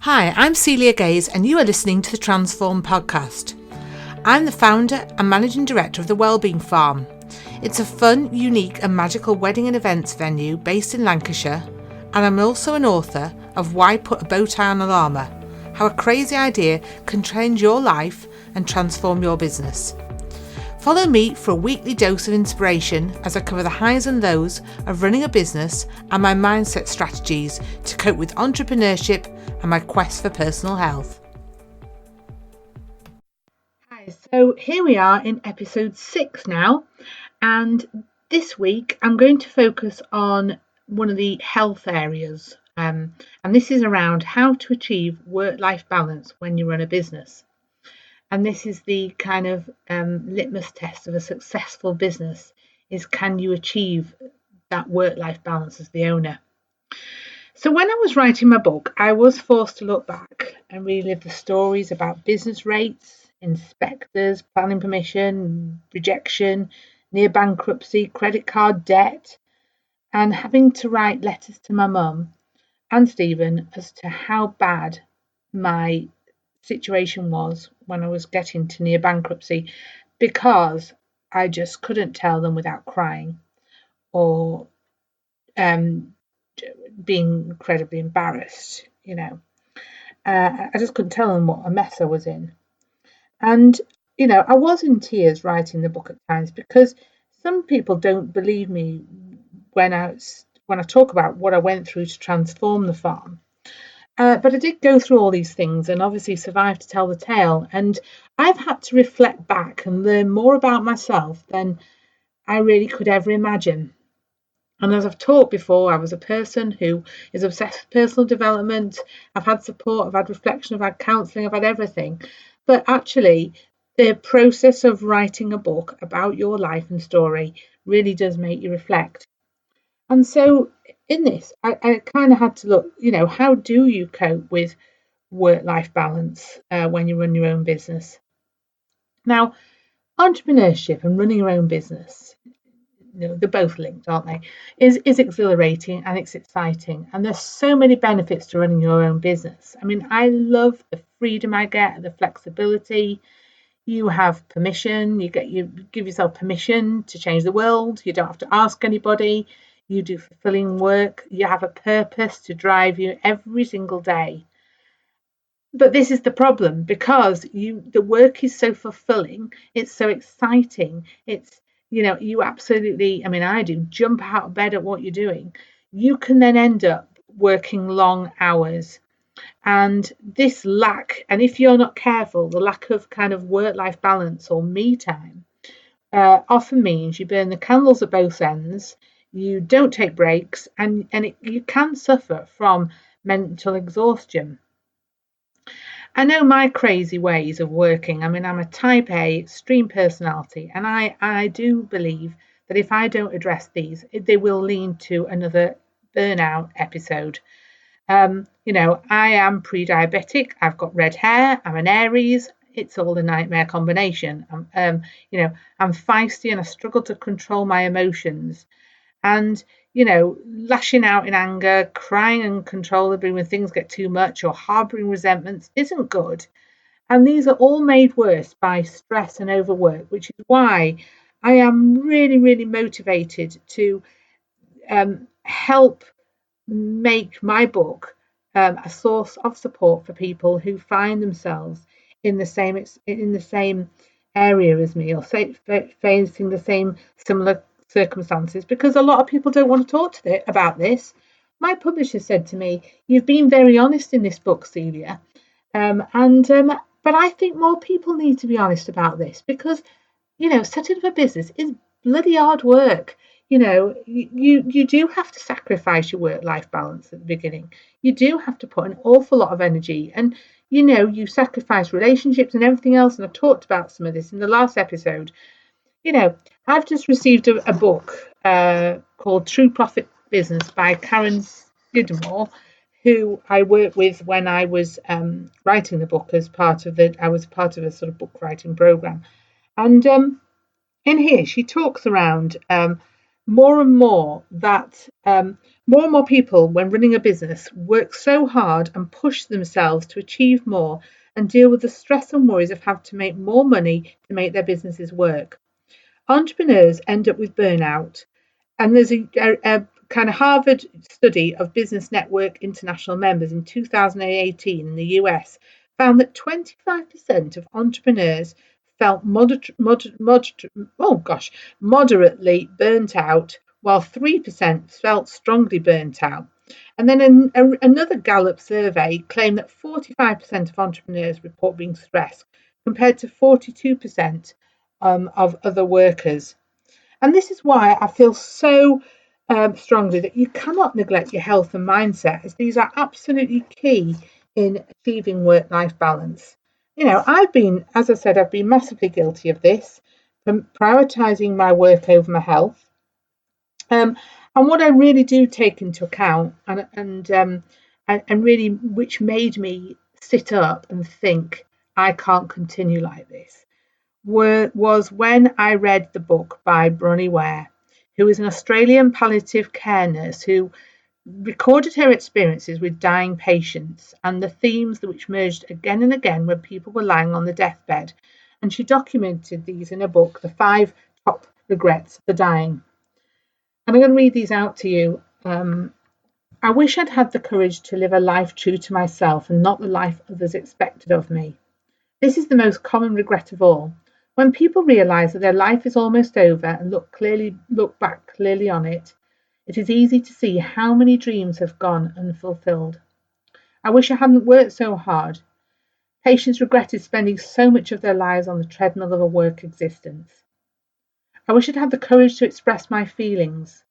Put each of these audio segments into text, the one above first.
Hi, I'm Celia Gaze and you are listening to the Transform podcast. I'm the founder and managing director of the Wellbeing Farm. It's a fun, unique and magical wedding and events venue based in Lancashire, and I'm also an author of Why Put a Bow Tie on a Llama? How a crazy idea can change your life and transform your business. Follow me for a weekly dose of inspiration as I cover the highs and lows of running a business and my mindset strategies to cope with entrepreneurship and my quest for personal health. Hi, so here we are in episode 6 now, and this week I'm going to focus on one of the health areas, and this is around how to achieve work-life balance when you run a business. And this is the kind of litmus test of a successful business, is can you achieve that work-life balance as the owner? So when I was writing my book, I was forced to look back and relive the stories about business rates, inspectors, planning permission, rejection, near bankruptcy, credit card debt, and having to write letters to my mum and Stephen as to how bad my situation was when I was getting to near bankruptcy, because I just couldn't tell them without crying or being incredibly embarrassed. I just couldn't tell them what a mess I was in. And I was in tears writing the book at times, because some people don't believe me when I talk about what I went through to transform the farm. But I did go through all these things and obviously survived to tell the tale. And I've had to reflect back and learn more about myself than I really could ever imagine. And as I've talked before, I was a person who is obsessed with personal development. I've had support, I've had reflection, I've had counselling, I've had everything. But actually, the process of writing a book about your life and story really does make you reflect. And so in this, I kind of had to look, how do you cope with work-life balance when you run your own business? Now, entrepreneurship and running your own business, they're both linked, aren't they? Is exhilarating and it's exciting. And there's so many benefits to running your own business. I mean, I love the freedom I get, the flexibility. You have permission, you give yourself permission to change the world. You don't have to ask anybody. You do fulfilling work. You have a purpose to drive you every single day. But this is the problem, because the work is so fulfilling. It's so exciting. It's, you absolutely, I do jump out of bed at what you're doing. You can then end up working long hours. And this lack, and if you're not careful, the lack of kind of work-life balance or me time often means you burn the candles at both ends. You don't take breaks, and you can suffer from mental exhaustion. I know my crazy ways of working. I'm a type A extreme personality, and I do believe that if I don't address these, they will lead to another burnout episode. I am pre-diabetic. I've got red hair. I'm an Aries. It's all a nightmare combination. I'm feisty and I struggle to control my emotions. And, lashing out in anger, crying uncontrollably when things get too much, or harbouring resentments isn't good. And these are all made worse by stress and overwork, which is why I am really, really motivated to help make my book a source of support for people who find themselves in the same area as me, or facing the same similar circumstances, because a lot of people don't want to talk about this. My publisher said to me, "You've been very honest in this book, Celia," but I think more people need to be honest about this, because setting up a business is bloody hard work. You do have to sacrifice your work-life balance at the beginning. You do have to put an awful lot of energy, and you sacrifice relationships and everything else. And I talked about some of this in the last episode. I've just received a book called True Profit Business by Karen Skidmore, who I worked with when I was writing the book I was part of a sort of book writing program. And in here, she talks around more and more that more and more people, when running a business, work so hard and push themselves to achieve more and deal with the stress and worries of having to make more money to make their businesses work. Entrepreneurs end up with burnout, and there's a kind of Harvard study of Business Network International members in 2018 in the US found that 25% of entrepreneurs felt moderately burnt out, while 3% felt strongly burnt out. And then another Gallup survey claimed that 45% of entrepreneurs report being stressed, compared to 42% of other workers. And this is why I feel so strongly that you cannot neglect your health and mindset, as these are absolutely key in achieving work-life balance. As I said, I've been massively guilty of this, from prioritizing my work over my health. And what I really do take into account, and really, which made me sit up and think, I can't continue like this, was when I read the book by Bronnie Ware, who is an Australian palliative care nurse who recorded her experiences with dying patients and the themes which emerged again and again when people were lying on the deathbed. And she documented these in a book, The 5 Top Regrets for Dying. And I'm going to read these out to you. I wish I'd had the courage to live a life true to myself and not the life others expected of me. This is the most common regret of all. When people realise that their life is almost over and look back clearly on it, it is easy to see how many dreams have gone unfulfilled. I wish I hadn't worked so hard. Patients regretted spending so much of their lives on the treadmill of a work existence. I wish I'd had the courage to express my feelings.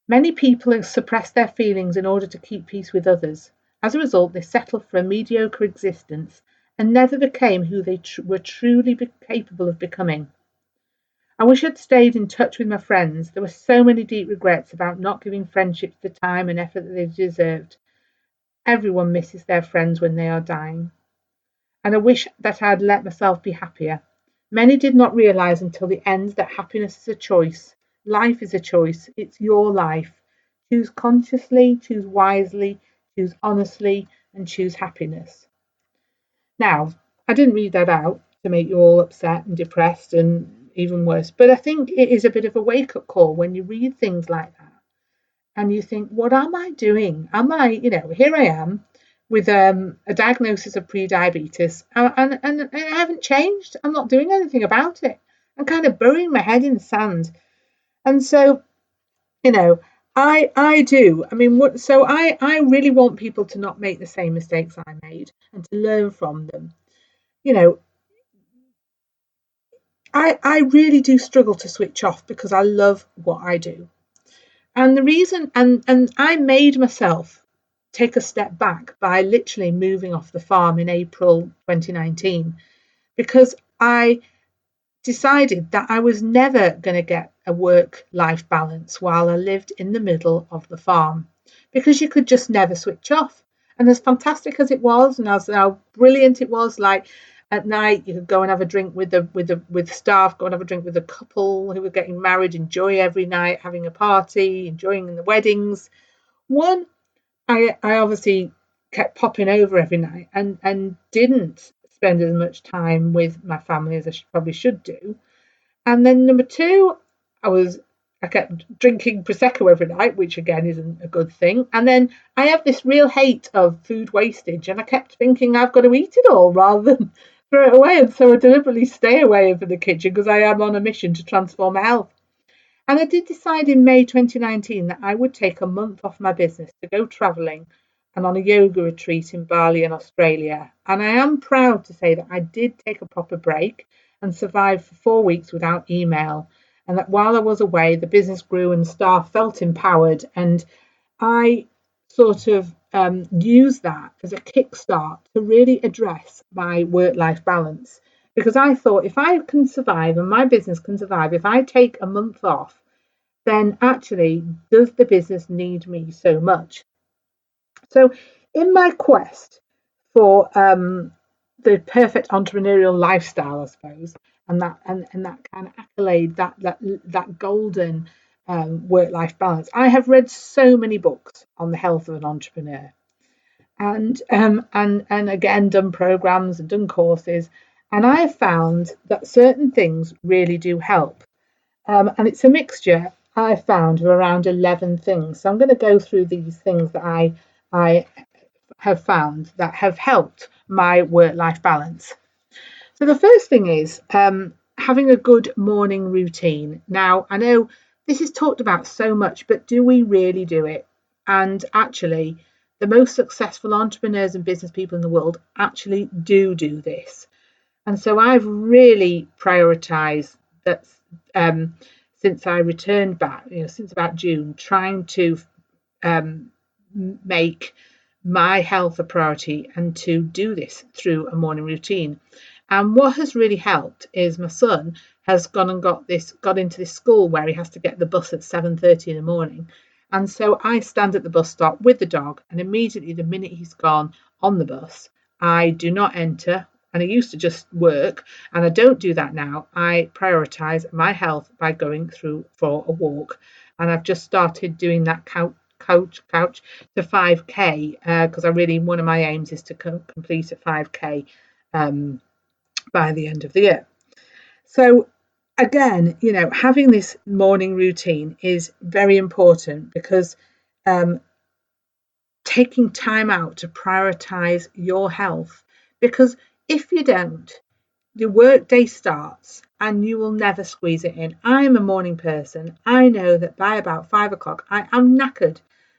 Many people suppress their feelings in order to keep peace with others. As a result, they settled for a mediocre existence and never became who they were truly capable of becoming. I wish I'd stayed in touch with my friends. There were so many deep regrets about not giving friendships the time and effort that they deserved. Everyone misses their friends when they are dying. And I wish that I had let myself be happier. Many did not realise until the end that happiness is a choice. Life is a choice. It's your life. Choose consciously, choose wisely, choose honestly, and choose happiness. Now, I didn't read that out to make you all upset and depressed and even worse, but I think it is a bit of a wake-up call when you read things like that and you think, what am I doing? Here I am with a diagnosis of pre-diabetes, and I haven't changed. I'm not doing anything about it. I'm kind of burying my head in the sand. And so, I do. I really want people to not make the same mistakes I made and to learn from them. I really do struggle to switch off because I love what I do. And the reason, and I made myself take a step back by literally moving off the farm in April 2019, because I decided that I was never going to get a work-life balance while I lived in the middle of the farm, because you could just never switch off. And as fantastic as it was, and as how brilliant it was, like at night you could go and have a drink with staff, go and have a drink with a couple who were getting married, enjoy every night, having a party, enjoying the weddings. I obviously kept popping over every night and didn't spend as much time with my family as I probably should do. And then number two, I kept drinking prosecco every night, which again isn't a good thing. And then I have this real hate of food wastage, and I kept thinking I've got to eat it all rather than throw it away. And so I deliberately stay away from the kitchen because I am on a mission to transform my health. And I did decide in May 2019 that I would take a month off my business to go travelling and on a yoga retreat in Bali in Australia. And I am proud to say that I did take a proper break and survived for 4 weeks without email. And that while I was away, the business grew and staff felt empowered. And I sort of used that as a kickstart to really address my work-life balance. Because I thought, if I can survive and my business can survive, if I take a month off, then actually, does the business need me so much? So, in my quest for the perfect entrepreneurial lifestyle, I suppose, and that kind of accolade, that golden work-life balance. I have read so many books on the health of an entrepreneur, and again done programs and done courses, and I have found that certain things really do help. And it's a mixture, I found, of around 11 things. So I'm going to go through these things that I have found that have helped my work-life balance. So the first thing is having a good morning routine. Now, I know this is talked about so much, but do we really do it? And actually, the most successful entrepreneurs and business people in the world actually do this. And so I've really prioritized that since I returned back, since about June, trying to make my health a priority and to do this through a morning routine. And what has really helped is my son has got into this school where he has to get the bus at 7:30 in the morning. And so I stand at the bus stop with the dog, and immediately the minute he's gone on the bus, I do not enter. And I used to just work, and I don't do that now. I prioritize my health by going through for a walk. And I've just started doing that couch to 5k because one of my aims is to complete a 5k by the end of the year. So again, having this morning routine is very important because taking time out to prioritize your health, because if you don't, the workday starts and you will never squeeze it in. I'm a morning person. I know that by about 5 o'clock, I'm knackered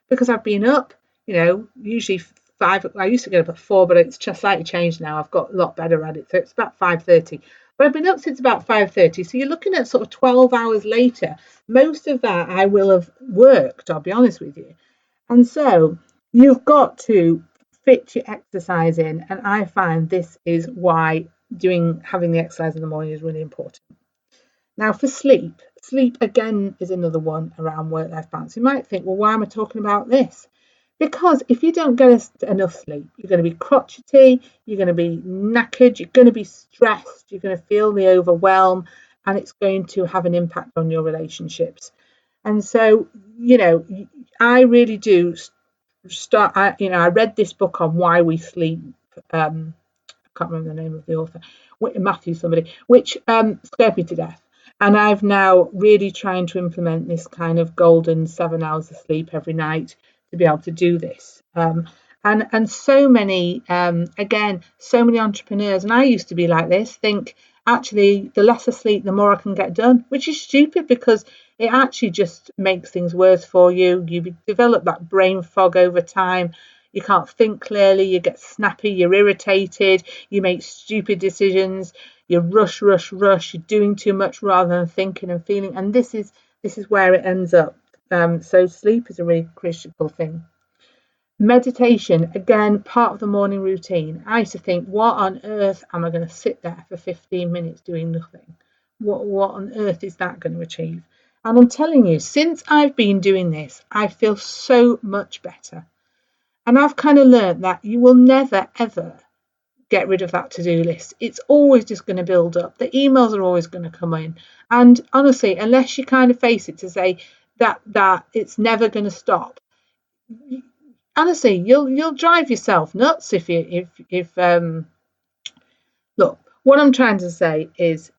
because I've been up, usually 5. I used to get up at 4, but it's just slightly changed now. I've got a lot better at it. So it's about 5:30. But I've been up since about 5:30. So you're looking at sort of 12 hours later. Most of that I will have worked, I'll be honest with you. And so you've got to fit your exercise in. And I find this is why having the exercise in the morning is really important. Now for sleep again is another one around work-life balance. You might think, well, why am I talking about this? Because if you don't get enough sleep, you're going to be crotchety, you're going to be knackered, you're going to be stressed, you're going to feel the overwhelm, and it's going to have an impact on your relationships. And so, I really do start. I read this book on why we sleep. I can't remember the name of the author, Matthew somebody, which scared me to death. And I've now really trying to implement this kind of golden 7 hours of sleep every night to be able to do this. And so many, so many entrepreneurs, and I used to be like this, think actually the less I sleep, the more I can get done, which is stupid because it actually just makes things worse for you. You develop that brain fog over time. You can't think clearly, you get snappy, you're irritated, you make stupid decisions, you rush, you're doing too much rather than thinking and feeling. And this is where it ends up. So sleep is a really critical thing. Meditation, again, part of the morning routine. I used to think, what on earth am I going to sit there for 15 minutes doing nothing? What on earth is that going to achieve? And I'm telling you, since I've been doing this, I feel so much better. And I've kind of learned that you will never, ever get rid of that to-do list. It's always just going to build up. The emails are always going to come in. And honestly, unless you kind of face it to say that it's never going to stop, honestly, you'll drive yourself nuts if look, what I'm trying to say is,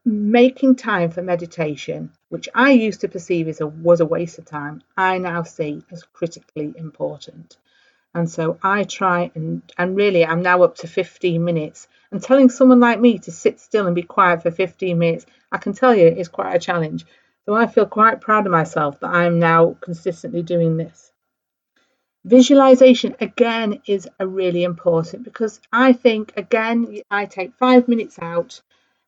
making time for meditation, which I used to perceive was a waste of time, I now see as critically important. And so I try and really I'm now up to 15 minutes. And telling someone like me to sit still and be quiet for 15 minutes, I can tell you it's quite a challenge. So I feel quite proud of myself that I'm now consistently doing this. Visualization, again, is a really important because I think, again, I take 5 minutes out.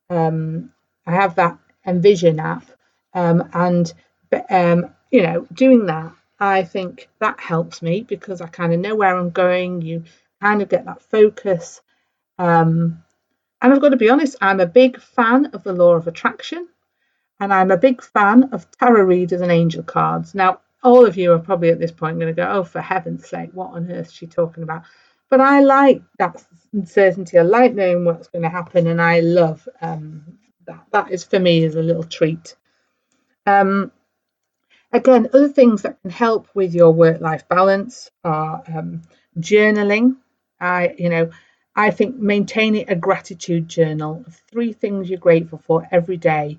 I have that Envision app and doing that, I think that helps me because I kind of know where I'm going. You kind of get that focus. And I've got to be honest, I'm a big fan of the law of attraction. And I'm a big fan of tarot readers and angel cards. Now, all of you are probably at this point going to go, oh, for heaven's sake, what on earth is she talking about? But I like that certainty. I like knowing what's going to happen. And I love that. That is, for me, is a little treat. Again, other things that can help with your work-life balance are journaling. I think maintaining a gratitude journal of 3 things you're grateful for every day,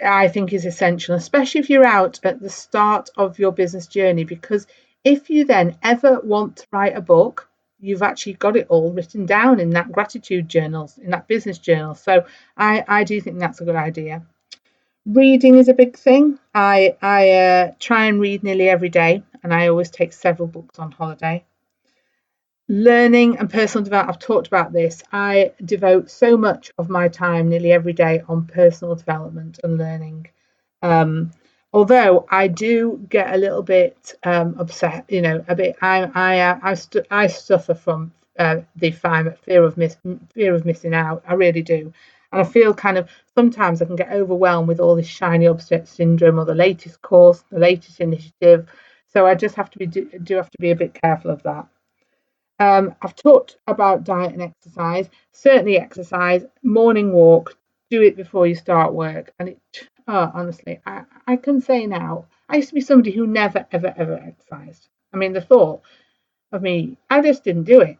I think is essential, especially if you're out at the start of your business journey, because if you then ever want to write a book, you've actually got it all written down in that gratitude journal, in that business journal. So I do think that's a good idea. Reading is a big thing. I try and read nearly every day, and I always take several books on holiday. Learning and personal development, I've talked about this. I devote so much of my time nearly every day on personal development and learning. Um, Although I do get a little bit upset, a bit. I suffer from the fear of missing out. I really do, and I feel kind of sometimes I can get overwhelmed with all this shiny object syndrome or the latest course, the latest initiative. So I just have to do have to be a bit careful of that. I've talked about diet and exercise. Certainly, exercise, morning walk, do it before you start work. And honestly, I can say now, I used to be somebody who never, ever, ever exercised. I mean, the thought of me, I just didn't do it.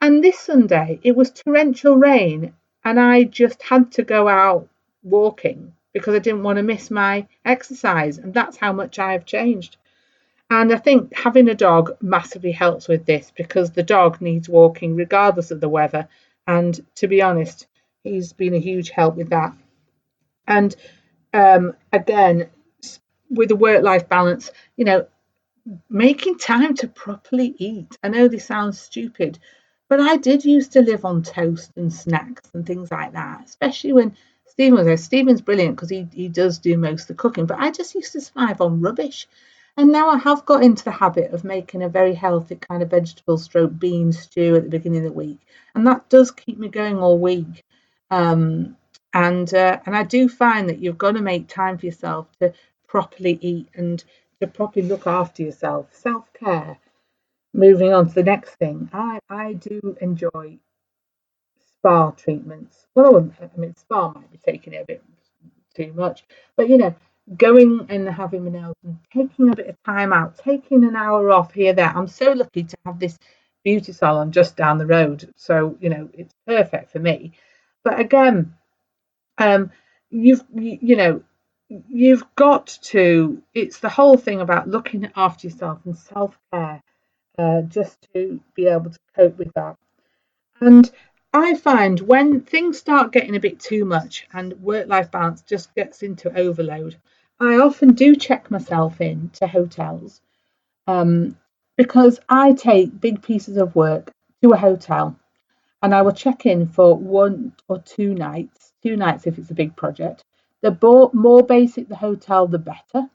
And this Sunday, it was torrential rain, and I just had to go out walking because I didn't want to miss my exercise. And that's how much I have changed. And I think having a dog massively helps with this because the dog needs walking regardless of the weather. And to be honest, he's been a huge help with that. And again, with the work-life balance, making time to properly eat. I know this sounds stupid, but I did used to live on toast and snacks and things like that, especially when Stephen was there. Stephen's brilliant because he does do most of the cooking, but I just used to survive on rubbish. And now I have got into the habit of making a very healthy kind of vegetable stroke bean stew at the beginning of the week, and that does keep me going all week. Um, and I do find that you've got to make time for yourself to properly eat and to properly look after yourself. Self care. Moving on to the next thing, I do enjoy spa treatments. Well, I mean, spa might be taking it a bit too much, but going and having my nails and taking a bit of time out, taking an hour off here, there. I'm so lucky to have this beauty salon just down the road, so it's perfect for me. But again, um, you've got to. It's the whole thing about looking after yourself and self care, just to be able to cope with that. And I find when things start getting a bit too much and work life balance just gets into overload, I often do check myself in to hotels, um, because I take big pieces of work to a hotel and I will check in for 1 or 2 nights, 2 nights if it's a big project. The more basic the hotel, the better.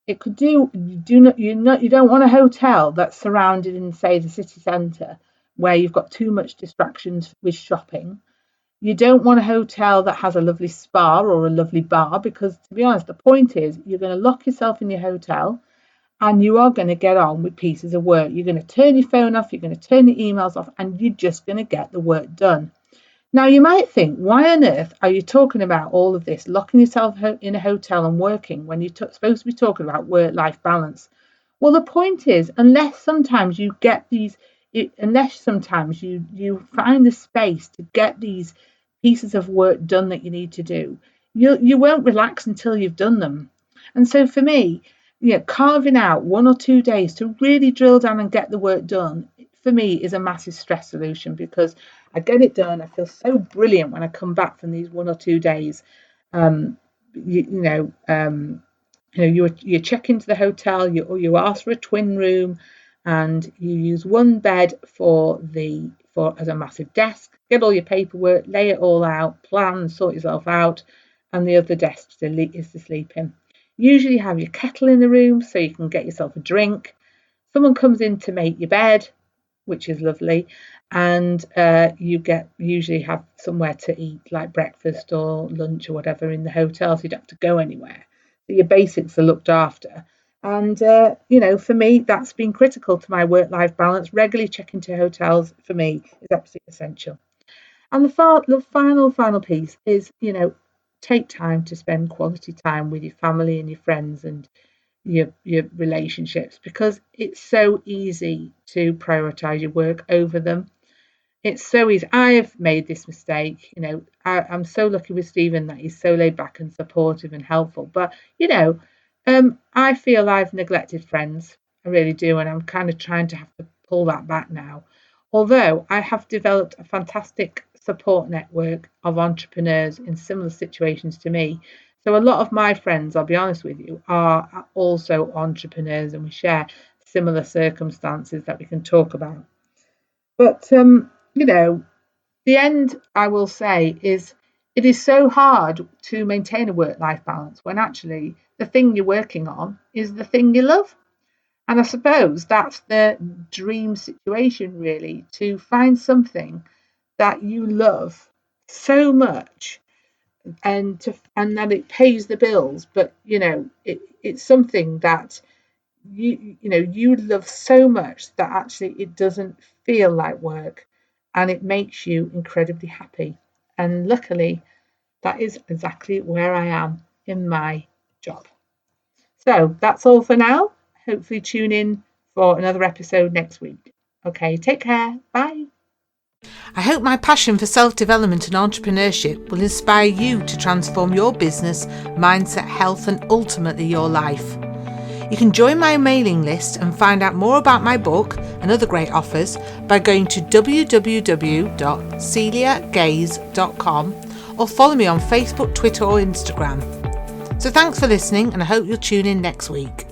It could do. You don't want a hotel that's surrounded in, say, the city centre where you've got too much distractions with shopping. You don't want a hotel that has a lovely spa or a lovely bar because, to be honest, the point is you're going to lock yourself in your hotel and you are going to get on with pieces of work. You're going to turn your phone off, you're going to turn your emails off, and you're just going to get the work done. Now, you might think, why on earth are you talking about all of this, locking yourself in a hotel and working when you're supposed to be talking about work-life balance? Well, the point is, unless sometimes you find the space to get these pieces of work done that you need to do, you won't relax until you've done them. And so for me, carving out 1 or 2 days to really drill down and get the work done, for me, is a massive stress solution because I get it done. I feel so brilliant when I come back from these 1 or 2 days. Um, you, you know, um, you check into the hotel, you ask for a twin room, and you use one bed for as a massive desk. Get all your paperwork, lay it all out, plan, sort yourself out, and the other desk is to sleep in. Usually have your kettle in the room so you can get yourself a drink. Someone comes in to make your bed, which is lovely, and you usually have somewhere to eat, like breakfast or lunch or whatever in the hotel, so you don't have to go anywhere. So your basics are looked after. And for me, that's been critical to my work-life balance. Regularly checking to hotels for me is absolutely essential. And the final piece is, take time to spend quality time with your family and your friends and your relationships, because it's so easy to prioritize your work over them. It's so easy. I have made this mistake. I'm so lucky with Stephen that he's so laid back and supportive and helpful. But I feel I've neglected friends. I really do, and I'm kind of trying to have to pull that back now. Although I have developed a fantastic support network of entrepreneurs in similar situations to me. So a lot of my friends, I'll be honest with you, are also entrepreneurs, and we share similar circumstances that we can talk about. But the end, I will say, is it is so hard to maintain a work-life balance when actually the thing you're working on is the thing you love. And I suppose that's the dream situation, really, to find something that you love so much and that it pays the bills. But it's something that you love so much that actually it doesn't feel like work, and it makes you incredibly happy. And luckily, that is exactly where I am in my job. So that's all for now. Hopefully tune in for another episode next week. Okay, take care. Bye. I hope my passion for self-development and entrepreneurship will inspire you to transform your business, mindset, health, and ultimately your life. You can join my mailing list and find out more about my book and other great offers by going to www.celiagaze.com or follow me on Facebook, Twitter or Instagram. So thanks for listening, and I hope you'll tune in next week.